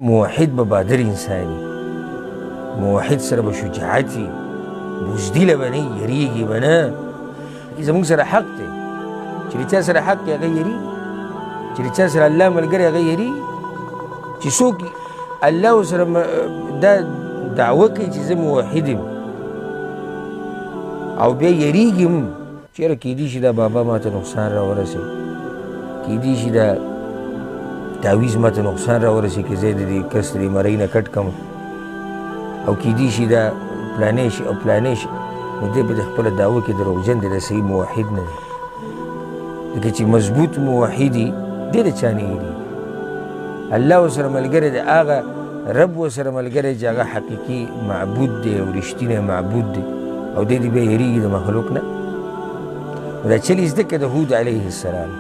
موحد به بادر انساني، موحد سره به شجاعت وي، بزدله به نه، یریږي به نه. زموږ سره حق دی چې د چا سره حق دی هغه یریږي، چې د چا سره الله ملګری هغه یریږي. چې څوک الله ورسره دا دعوه کوي چې زه موحد یم او بیا یریږي هم، چېرې کیدای شي دا بابا ماته نقصان راورسوي، کیدای شي دا تعویز ماته نقصان راورسوي که زه د دې کس د دې مرۍ نه کټ کړم، او کیدای شي دا پلانی شي او پلانی شي. نو دی به د خپله دعوه کې دروغجن دی، د صحیح موحد نه دی. ځکه چې مضبوط موحد وي دی د چا نه هېرېږي. الله ورسره ملګری دی، هغه رب ورسره ملګری چې هغه حقیقي معبود دی او رښتینی معبود دی، او دی بیا هېرېږي د مخلوق نه. دا چل یې زده کړه د هود علیه السلام.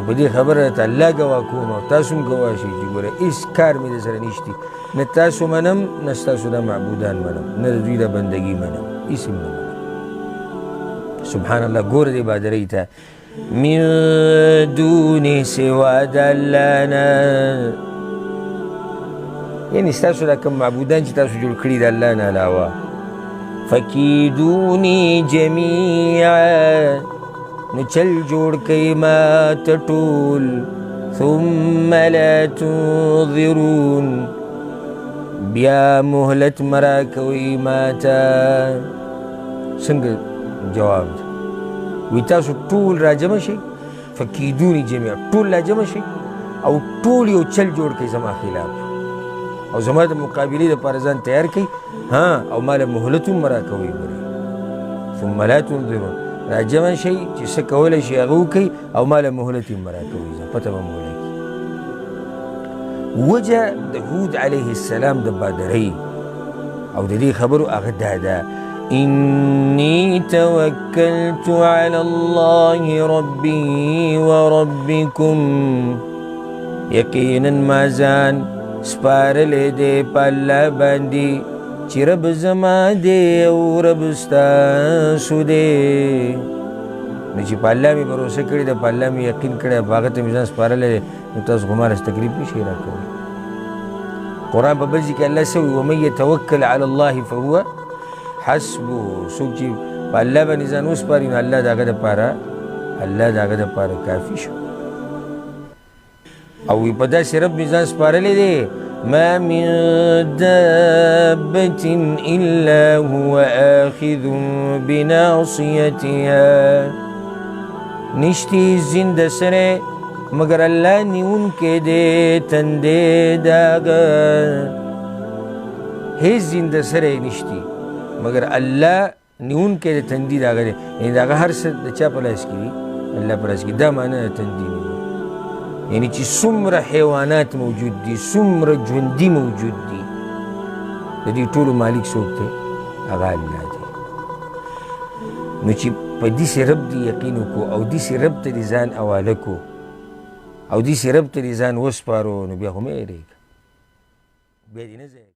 په دې خبره ته الله ګواه کوم او تاسو هم ګواه شئ چې ګوره هېڅ کار مې درسره نشته، نه تاسو منم نه ستاسو دا معبودان منم، نه د دوی دا بندګي منم، هېڅ هم نه منم. سبحان الله. ګوره دې بادرۍ ته من دونه سوا د الله نه، یعنې ستاسو دا کوم معبودان چې تاسو جوړ کړي د الله نه علاوه، فکیدوني جمیعا، نو چل جوړ کئ ما ته ټول، ثم لا تنظرون، بیا مهلت مرا کوئ ما ته. څنګه جواب دی؟ وی تاسو ټول راجمع شئ، فکیدوني جمیعا، ټول راجمع شئ او ټول یو چل جوړ کئ زما خلاف، او زما د مقابلې دپاره ځان تیار کئ، او ما له مهلت هم مرا کوئ. ثم لا تنظرون، راجمع شئ چې څه کولی شي هغه وکئ، او ما له مهلت هم مرا کوئ، پته به مو ولګي. وجه د هود علیه السلام د بادرۍ او د دې خبرو هغه دا ده: إني توكلت على الله ربي وربكم، یقینا ما ځان سپارلی دی په الله باندې چې رب زما دی او رب ستاسو دی. نو چې په الله مې بروسه کړې ده، په الله مې یقین کړی، په هغه ته مې ځان سپارلی دی، نو تاسو خو ما رس تکلیف نشئ راکولی. قرآن په بل ځای کې الله څه وایي؟ ومن یتوکل علی الله فهو حسبه. څوک چې په الله باندې ځان وسپاري نو الله د هغه دپاره کافي شو. او وی په داسې رب مې ځان سپارلی دی، ما من دابة إلا هو آخذ بناصيتها، نشتی زنده سره مگر الله نیونکی دی تندې د هغه. هیڅ زنده سره نشتی مگر الله نیونکی دی تندې د هغه دی. یعنې د هغه هر څه د چا په لاس کې دي؟ الله په لاس کې. دا معنی د تندې نه، یعنی چې څومره حیوانات موجود دي، څومره ژوندي موجود دي، د دې ټولو مالک څوک دی؟ هغه الله دی. نو چې په داسې رب دې یقین وکړو او داسې رب ته دې ځان حواله کړو او داسې رب ته دې ځان وسپارو، نو بیا خو مه هېرېږه، بیا دې نه ځایږه.